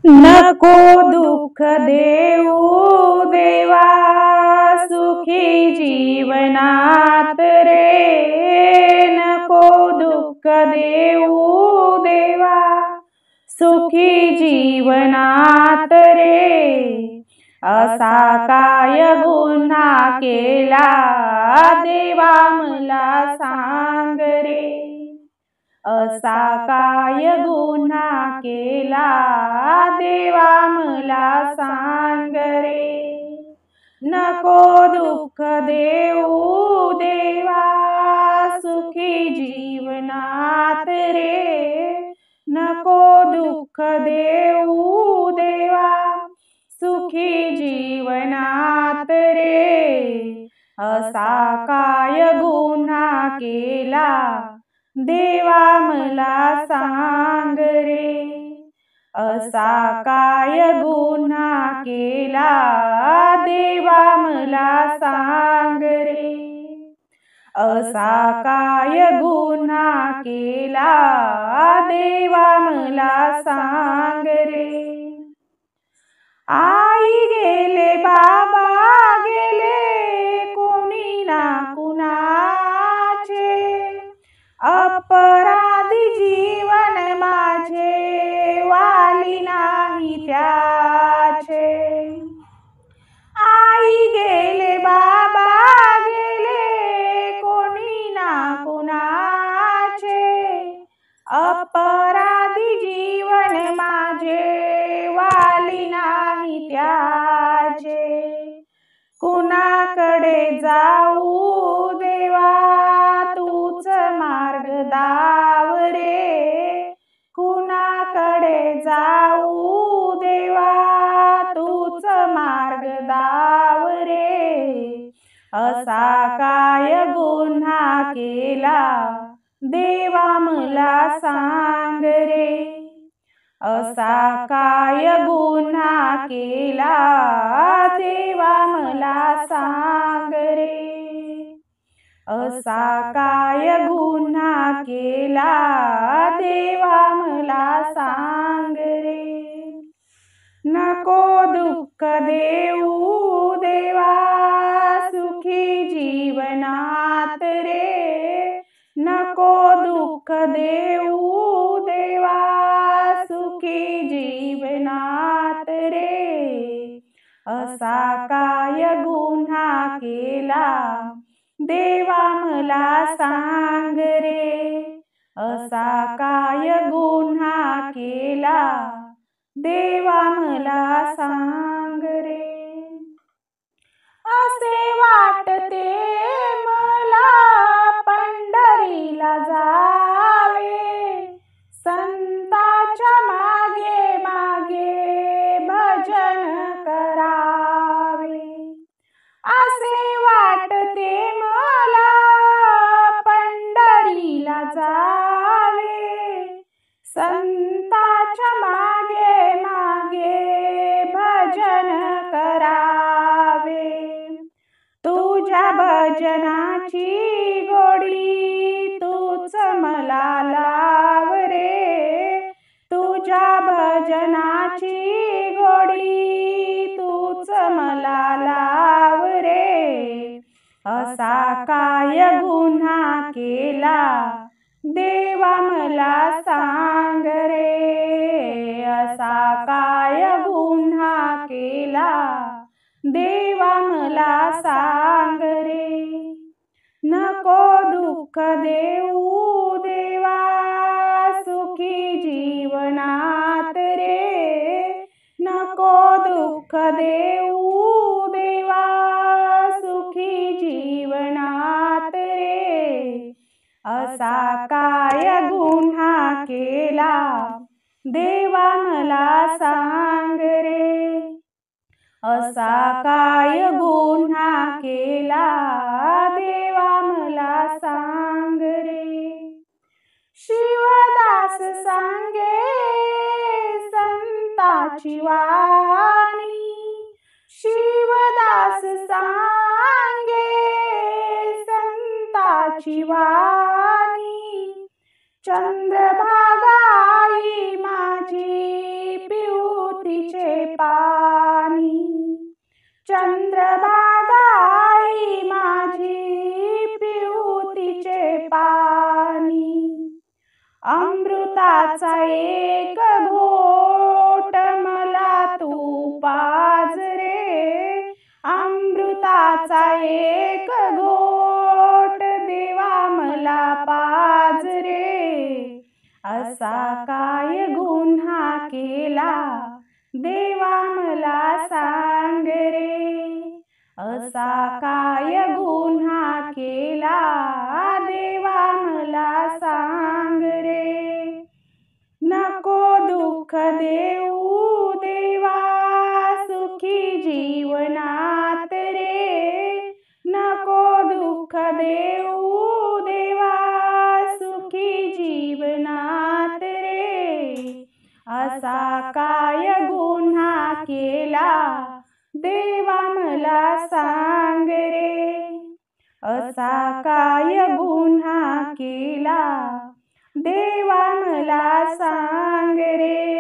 नको दुःख देऊ देवा, सुखी जीवनात रे। नको दुःख देऊ देवा, सुखी जीवनात रे। असा काय गुन्हा केला देवा मला सांग रे। असा काय गुन्हा केला देवा मला सांग रे। नको दुःख देऊ देवा, सुखी जीवनात रे। नको दुःख देऊ देवा, सुखी जीवनात रे। असा काय गुन्हा केला देवा मला सांग रे। असा काय गुन्हा केला देवा मला सांग रे। असा काय गुन्हा केला देवा मला सांग रे। आई गेले बाबा गेले, कोणी ना कुणाचे। अपराधी जीवन माझे, वाली नाही त्याचे। आई गेले बाबा गेले, कोणी ना कुणाचे। अपराधी जीवन माझे, वाली नाही त्याचे। कुणाकडे जाऊ देवा, तूच मार्ग दाव रे। कुणाकडे जाऊ देवा, तूच मार्ग दाव रे। असा काय गुन्हा केला देवा मला सांग रे। असा काय गुन्हा केला देवा मला सांग रे। असा काय गुन्हा केला देवा मला सांग रे। नको दुःख देऊ देवा, सुखी जीवनात रे। नको दुःख देऊ देवा, सुखी जीवनात रे। असा काय गुन्हा केला देवा मला सांग रे। असा काय गुन्हा केला देवा मला सांग रे। असे वाटते मला पंढरीला जावे, संताच्या मागे मागे भजन करावे। असे वाटते मला पंढरीला जावे, संताच्या मागे मागे भजन करावे। तुझ्या भजनाची गोडी तूच मला लाव रे। तुझ्या भजनाची गोडी तूच मला लाव रे। असा काय गुन्हा केला देवा मला सांग रे। असा काय गुन्हा केला देवा मला सांग रे। नको दुःख देऊ देवा, सुखी जीवनात रे। नको दुःख देऊ देवा, सुखी जीवनात रे। असा काय गुन्हा केला देवा मला सांग रे। असा काय गुन्हा केला देवा मला सांग रे। शिवदास सांगे संताची वाणी, शिवदास सांगे संताची वाणी। चंद्रभागा आई माझी पिऊ चंद्रभागाई माझी पिऊ तिचे पाणी, अमृताचा एक घोट मला तू पाज रे, अमृताचा एक घोट देवा मला पाज रे. असा काय गुन्हा केला देवा मला सांग रे, असा काय गुन्हा केला देवा मला सांग रे. नको दुःख देऊ देवा सुखी जीवनात रे, नको दुःख देऊ देवा सुखी जीवनात रे. असा काय गुन्हा केला देवा मला सांग रे, असा काय गुन्हा केला देवा मला सांग रे.